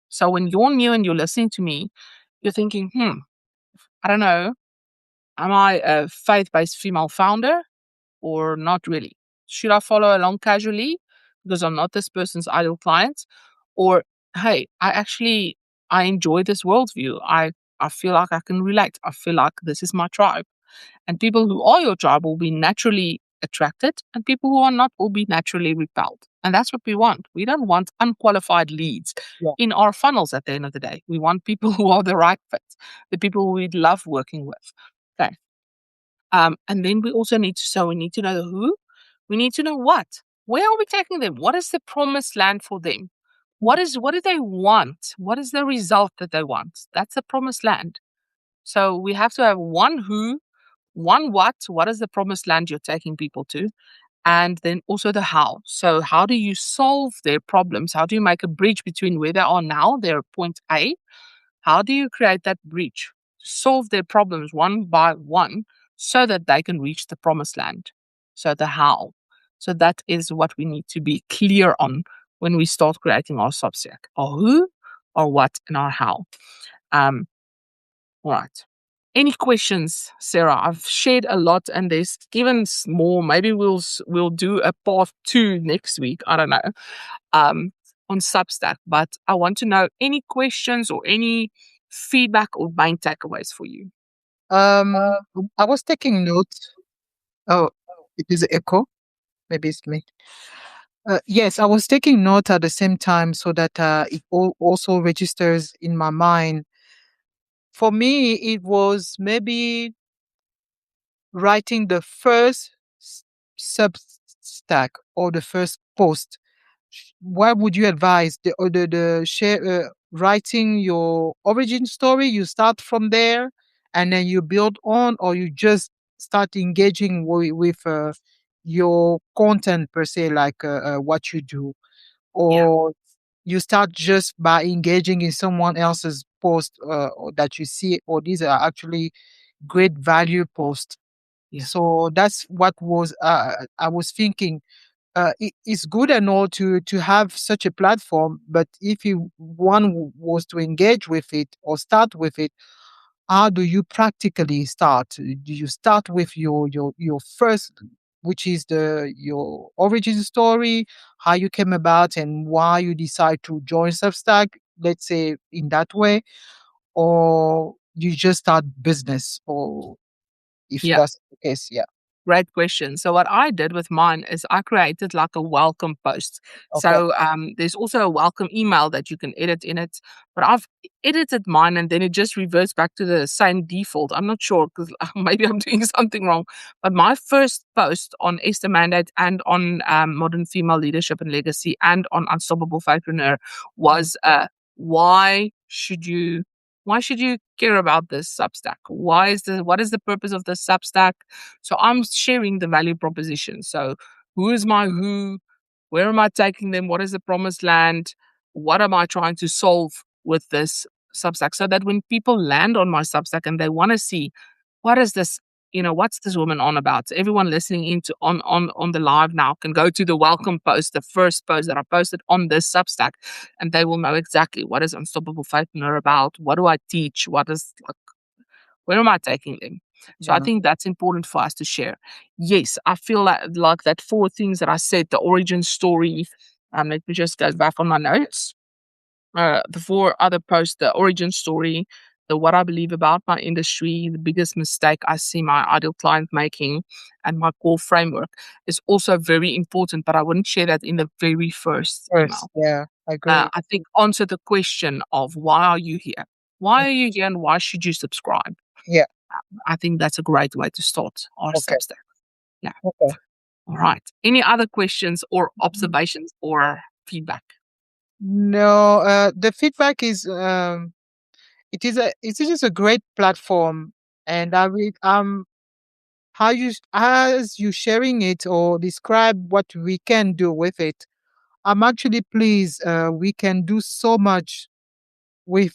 So when you're new and you're listening to me, you're thinking, I don't know, am I a faith based female founder or not really? Should I follow along casually because I'm not this person's ideal client? Or, hey, I enjoy this worldview. I feel like I can relate. I feel like this is my tribe. And people who are your tribe will be naturally attracted, and people who are not will be naturally repelled. And that's what we want. We don't want unqualified leads Yeah. in our funnels at the end of the day. We want people who are the right fit, the people we'd love working with. Okay. And then we also we need to know the who, we need to know what. Where are we taking them? What is the promised land for them? What do they want? What is the result that they want? That's the promised land. So we have to have one who, one what is the promised land you're taking people to? And then also the how. So how do you solve their problems? How do you make a bridge between where they are now, their point A? How do you create that bridge to solve their problems one by one so that they can reach the promised land. So the how. So that is what we need to be clear on when we start creating our Substack. Our who, our what, and our how. Um, all right. Any questions, Sarah? I've shared a lot, and there's even more. Maybe we'll do a part 2 next week. I don't know. Um, on Substack, but I want to know any questions or any feedback or main takeaways for you. Um, I was taking notes. Oh, it is echo. Maybe it's me. Yes, I was taking note at the same time so that it also registers in my mind. For me, it was maybe writing the first s- Substack or the first post. What would you advise? The share writing your origin story. You start from there, and then you build on, or you just start engaging with your content per se, like what you do, Yeah, or you start just by engaging in someone else's post or that you see, or these are actually great value posts. yeah, So that's what was I was thinking. It's good and all to have such a platform, but if you was to engage with it or start with it, how do you practically start? Do you start with your first, which is the your origin story, how you came about and why you decide to join Substack, let's say in that way, or you just start business, or if yeah. that's the case, yeah. Great question. So what I did with mine is I created like a welcome post. Okay. So there's also a welcome email that you can edit in it. But I've edited mine and then it just reverts back to the same default. I'm not sure because maybe I'm doing something wrong. But my first post on Esther Mandate and on modern female leadership and legacy and on Unstoppable Faithpreneur Mm. was why should you why should you care about this Substack? What is the purpose of the Substack? So I'm sharing the value proposition. So who is my who? Where am I taking them? What is the promised land? What am I trying to solve with this Substack? So that when people land on my Substack and they want to see what is this, what's this woman on about? So everyone listening into on the live now can go to the welcome post, the first post that I posted on this Substack, and they will know exactly what is Unstoppable Faithpreneur about. What do I teach? What is like where am I taking them? So I Yeah. think that's important for us to share. Yes, I feel like that 4 things that I said, the origin story. Let me just go back on my notes. The 4 other posts, the origin story, the what I believe about my industry, the biggest mistake I see my ideal client making, and my core framework is also very important, but I wouldn't share that in the very first First, email. yeah, I agree. I think answer the question of why are you here? Mm. Why are you here and why should you subscribe? Yeah. I think that's a great way to start our Okay. Substack. Yeah. Okay. All right. Any other questions or observations or feedback? No, the feedback is it is just a great platform, and I will how you as you sharing it or describe what we can do with it. I'm actually pleased. We can do so much with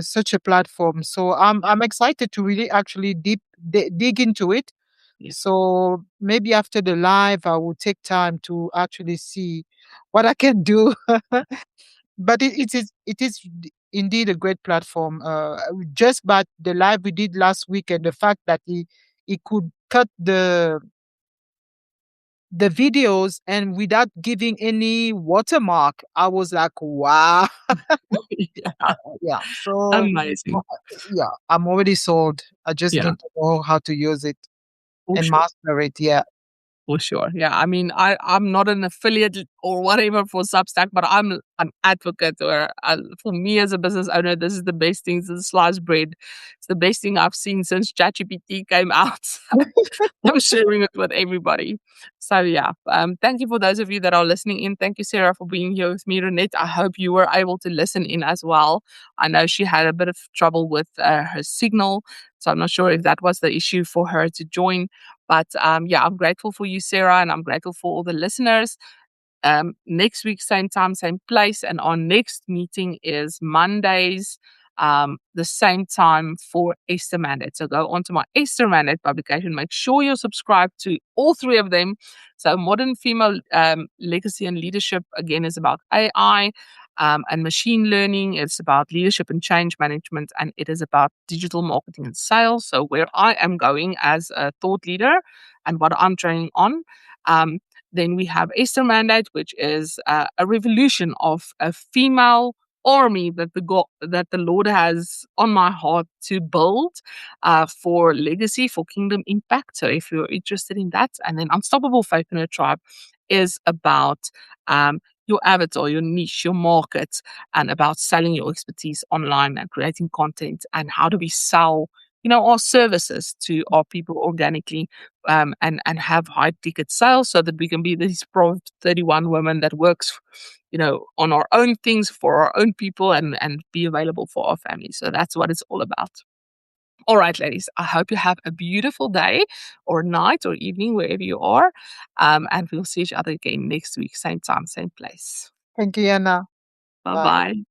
such a platform. So I'm excited to really actually dig into it. Yeah. So maybe after the live, I will take time to actually see what I can do. But it is indeed a great platform. Just by the live we did last week and the fact that he could cut the videos and without giving any watermark, I was like, wow. Yeah. Yeah. So Amazing. yeah, I'm already sold. I just Yeah. need to know how to use it For and sure. master it. Yeah. For sure. Yeah. I mean, I'm not an affiliate or whatever for Substack, but I'm an advocate or for me as a business owner, this is the best thing since sliced bread. It's the best thing I've seen since ChatGPT came out. I'm sharing it with everybody. So yeah, thank you for those of you that are listening in. Thank you, Sarah, for being here with me, Renette. I hope you were able to listen in as well. I know she had a bit of trouble with her signal, so I'm not sure if that was the issue for her to join. But yeah, I'm grateful for you, Sarah, and I'm grateful for all the listeners. Next week, same time, same place, and our next meeting is Mondays. the same time for Esther Mandate. So go onto my Esther Mandate publication. Make sure you're subscribed to all three of them. So Modern Female Legacy and Leadership, again, is about AI and machine learning. It's about leadership and change management, and it is about digital marketing and sales. So where I am going as a thought leader and what I'm training on. Then we have Esther Mandate, which is a revolution of a female army that the Lord has on my heart to build for legacy, for kingdom impact. So if you're interested in that, and then Unstoppable Faith in a Tribe is about your avatar, your niche, your market, and about selling your expertise online and creating content, and how do we sell, our services to our people organically, and have high ticket sales so that we can be these Pro 31 women that works, on our own things for our own people, and be available for our families. So that's what it's all about. All right, ladies, I hope you have a beautiful day or night or evening, wherever you are. And we'll see each other again next week, same time, same place. Thank you, Anna. Bye Bye. bye.